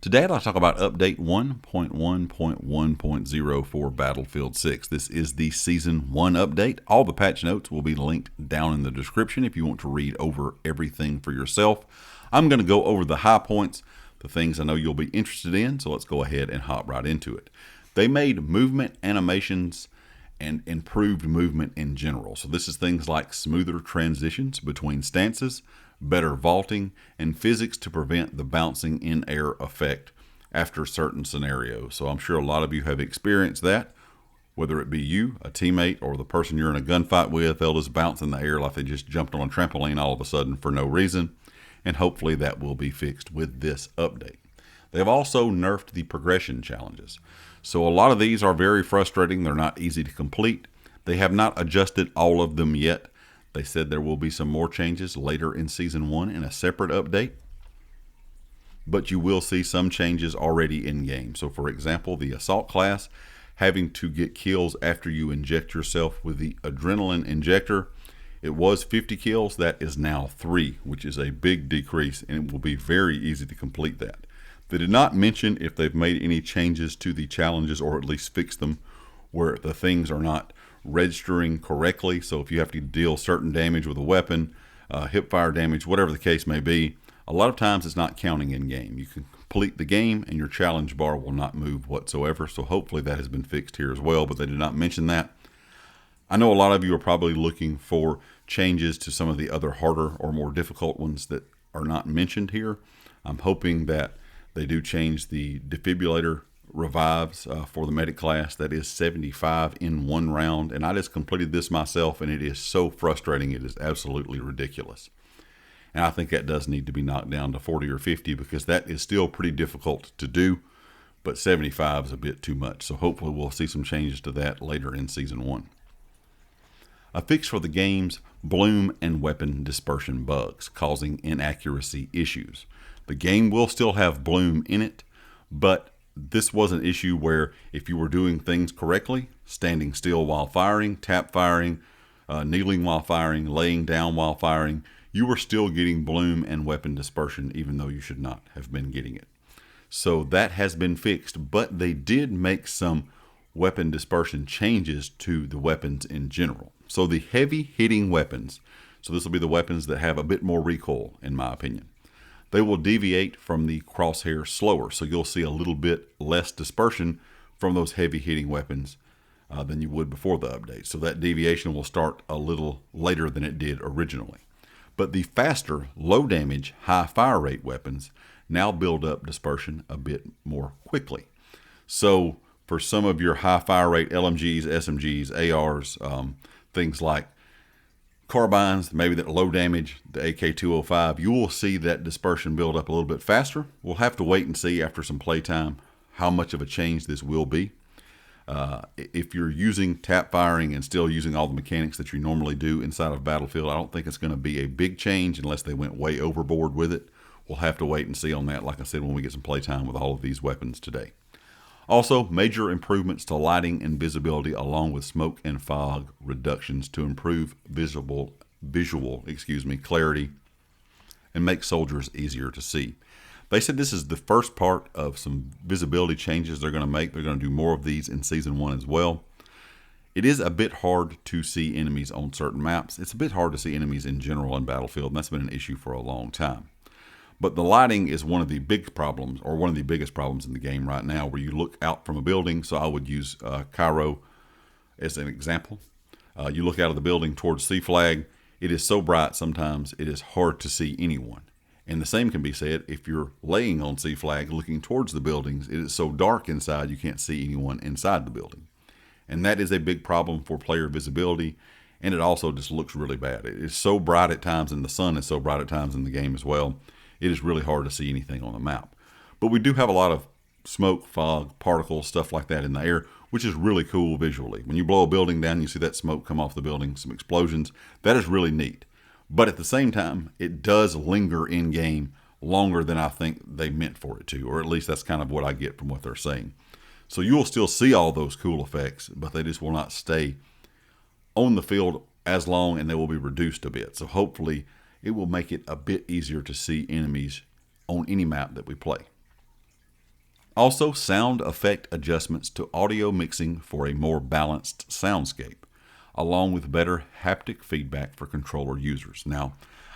Today I'd like to talk about update 1.1.1.0 for Battlefield 6. This is the Season 1 update. All the patch notes will be linked down in the description if you want to read over everything for yourself. I'm going to go over the high points, the things I know you'll be interested in, so let's go ahead and hop right into it. They made movement animations and improved movement in general. So this is things like smoother transitions between stances, better vaulting, and physics to prevent the bouncing in air effect after certain scenarios. So I'm sure a lot of you have experienced that, whether it be you, a teammate, or the person you're in a gunfight with. They'll just bounce in the air like they just jumped on a trampoline all of a sudden for no reason, and hopefully that will be fixed with this update. They've also nerfed the progression challenges. So a lot of these are very frustrating. They're not easy to complete. They have not adjusted all of them yet. They said there will be some more changes later in Season 1 in a separate update. But you will see some changes already in game. So for example, the Assault class, having to get kills after you inject yourself with the Adrenaline Injector. It was 50 kills. That is now 3, which is a big decrease, and it will be very easy to complete that. They did not mention if they've made any changes to the challenges, or at least fixed them where the things are not registering correctly. So if you have to deal certain damage with a weapon, hip fire damage, whatever the case may be, a lot of times it's not counting in game. You can complete the game and your challenge bar will not move whatsoever. So hopefully that has been fixed here as well, but they did not mention that. I know a lot of you are probably looking for changes to some of the other harder or more difficult ones that are not mentioned here. I'm hoping that they do change the defibrillator revives for the medic class. That is 75 in one round, and I just completed this myself, and it is so frustrating. It is absolutely ridiculous, and I think that does need to be knocked down to 40 or 50 because that is still pretty difficult to do, but 75 is a bit too much. So hopefully we'll see some changes to that later in Season 1. A fix for the game's bloom and weapon dispersion bugs causing inaccuracy issues. The game will still have bloom in it, but this was an issue where if you were doing things correctly, standing still while firing, tap firing, kneeling while firing, laying down while firing, you were still getting bloom and weapon dispersion even though you should not have been getting it. So that has been fixed, but they did make some weapon dispersion changes to the weapons in general. So the heavy hitting weapons, so this will be the weapons that have a bit more recoil in my opinion, they will deviate from the crosshair slower. So you'll see a little bit less dispersion from those heavy hitting weapons than you would before the update. So that deviation will start a little later than it did originally. But the faster, low damage, high fire rate weapons now build up dispersion a bit more quickly. So for some of your high fire rate LMGs, SMGs, ARs, things like carbines, maybe that low damage, the AK-205, you will see that dispersion build up a little bit faster. We'll have to wait and see after some playtime how much of a change this will be. If you're using tap firing and still using all the mechanics that you normally do inside of Battlefield, I don't think it's going to be a big change unless they went way overboard with it. We'll have to wait and see on that, like I said, when we get some playtime with all of these weapons today. Also, major improvements to lighting and visibility along with smoke and fog reductions to improve visual clarity and make soldiers easier to see. They said this is the first part of some visibility changes they're going to make. They're going to do more of these in Season 1 as well. It is a bit hard to see enemies on certain maps. It's a bit hard to see enemies in general in Battlefield, and that's been an issue for a long time. But the lighting is one of the big problems, or one of the biggest problems in the game right now, where you look out from a building. So I would use Cairo as an example. You look out of the building towards C flag. It is so bright sometimes it is hard to see anyone. And the same can be said if you're laying on C flag looking towards the buildings. It is so dark inside you can't see anyone inside the building. And that is a big problem for player visibility. And it also just looks really bad. It is so bright at times, and the sun is so bright at times in the game as well. It is really hard to see anything on the map. But we do have a lot of smoke, fog, particles, stuff like that in the air, which is really cool visually. When you blow a building down, you see that smoke come off the building, some explosions. That is really neat. But at the same time, it does linger in game longer than I think they meant for it to, or at least that's kind of what I get from what they're saying. So you'll still see all those cool effects, but they just will not stay on the field as long, and they will be reduced a bit. So hopefully it will make it a bit easier to see enemies on any map that we play. Also, sound effect adjustments to audio mixing for a more balanced soundscape, along with better haptic feedback for controller users. Now,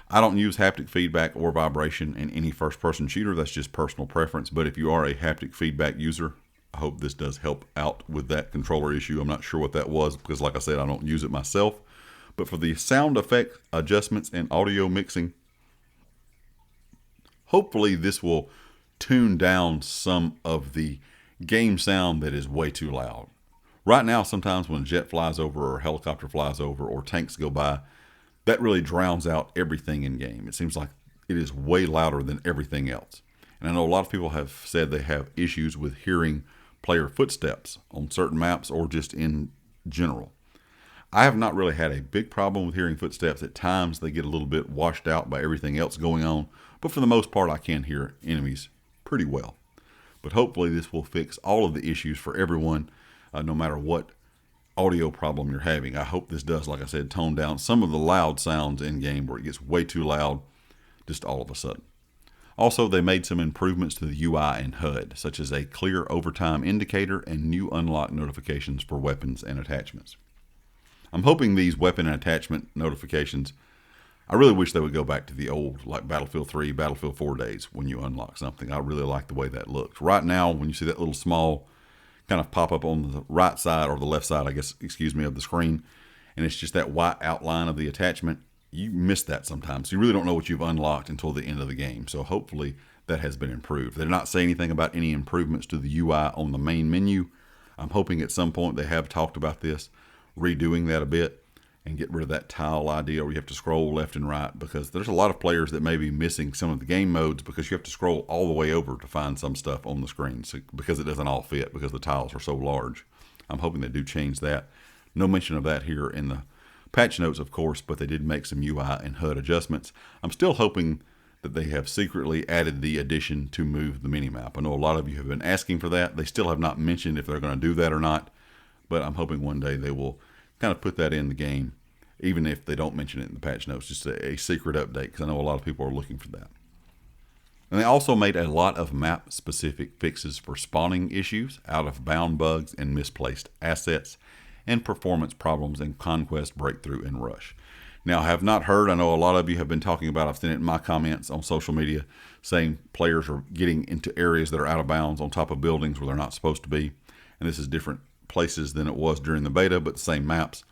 I don't use haptic feedback or vibration in any first-person shooter. That's just personal preference. But if you are a haptic feedback user, I hope this does help out with that controller issue. I'm not sure what that was because, like I said, I don't use it myself. But for the sound effect adjustments and audio mixing, hopefully this will tune down some of the game sound that is way too loud. Right now, sometimes when a jet flies over or a helicopter flies over or tanks go by, that really drowns out everything in game. It seems like it is way louder than everything else. And I know a lot of people have said they have issues with hearing player footsteps on certain maps or just in general. I have not really had a big problem with hearing footsteps. At times they get a little bit washed out by everything else going on, but for the most part I can hear enemies pretty well. But hopefully this will fix all of the issues for everyone, no matter what audio problem you're having. I hope this does, like I said, tone down some of the loud sounds in game where it gets way too loud just all of a sudden. Also, they made some improvements to the UI and HUD, such as a clear overtime indicator and new unlock notifications for weapons and attachments. I'm hoping these weapon and attachment notifications, I really wish they would go back to the old, like Battlefield 3, Battlefield 4 days when you unlock something. I really like the way that looks. Right now, when you see that little small kind of pop up on the right side or the left side, I guess, excuse me, of the screen, and it's just that white outline of the attachment, you miss that sometimes. You really don't know what you've unlocked until the end of the game. So hopefully that has been improved. They're not saying anything about any improvements to the UI on the main menu. I'm hoping at some point they have talked about this, redoing that a bit and get rid of that tile idea where you have to scroll left and right, because there's a lot of players that may be missing some of the game modes because you have to scroll all the way over to find some stuff on the screen, so, because it doesn't all fit because the tiles are so large. I'm hoping they do change that. No mention of that here in the patch notes, of course, but they did make some UI and HUD adjustments. I'm still hoping that they have secretly added the addition to move the minimap. I know a lot of you have been asking for that. They still have not mentioned if they're going to do that or not, but I'm hoping one day they will kind of put that in the game, even if they don't mention it in the patch notes, just a secret update, because I know a lot of people are looking for that. And they also made a lot of map-specific fixes for spawning issues, out-of-bound bugs, and misplaced assets, and performance problems in Conquest, Breakthrough, and Rush. Now, I have not heard, I know a lot of you have been talking about, I've seen it in my comments on social media, saying players are getting into areas that are out of bounds on top of buildings where they're not supposed to be. And this is different places than it was during the beta, but the same maps.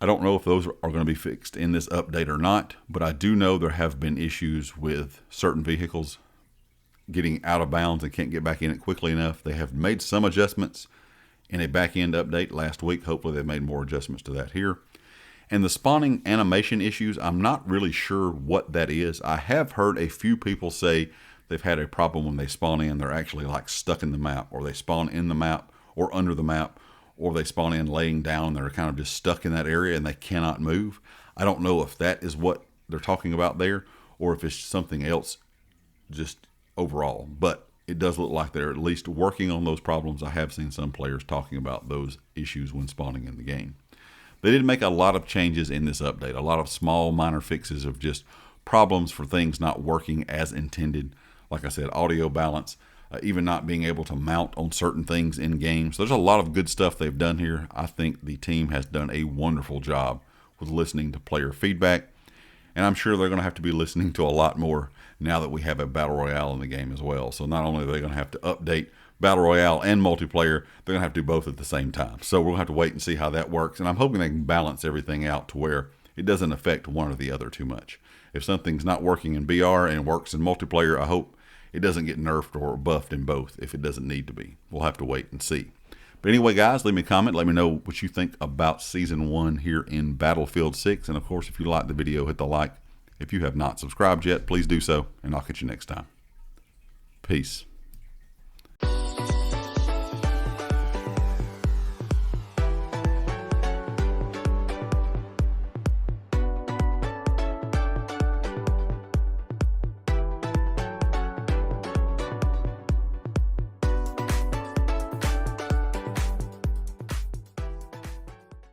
I don't know if those are going to be fixed in this update or not, but I do know there have been issues with certain vehicles getting out of bounds and can't get back in it quickly enough. They have made some adjustments in a back-end update last week. Hopefully they've made more adjustments to that here. And the spawning animation issues, I'm not really sure what that is. I have heard a few people say they've had a problem when they spawn in. They're actually like stuck in the map, or they spawn in the map or under the map, or they spawn in laying down and they're kind of just stuck in that area and they cannot move. I don't know if that is what they're talking about there or if it's something else just overall. But it does look like they're at least working on those problems. I have seen some players talking about those issues when spawning in the game. They did make a lot of changes in this update, a lot of small minor fixes of just problems for things not working as intended. Like I said, audio balance, even not being able to mount on certain things in games. So there's a lot of good stuff they've done here. I think the team has done a wonderful job with listening to player feedback. And I'm sure they're going to have to be listening to a lot more now that we have a Battle Royale in the game as well. So not only are they going to have to update Battle Royale and multiplayer, they're going to have to do both at the same time. So we're going to have to wait and see how that works. And I'm hoping they can balance everything out to where it doesn't affect one or the other too much. If something's not working in BR and works in multiplayer, I hope it doesn't get nerfed or buffed in both if it doesn't need to be. We'll have to wait and see. But anyway, guys, leave me a comment. Let me know what you think about Season 1 here in Battlefield 6. And, of course, if you liked the video, hit the like. If you have not subscribed yet, please do so, and I'll catch you next time. Peace.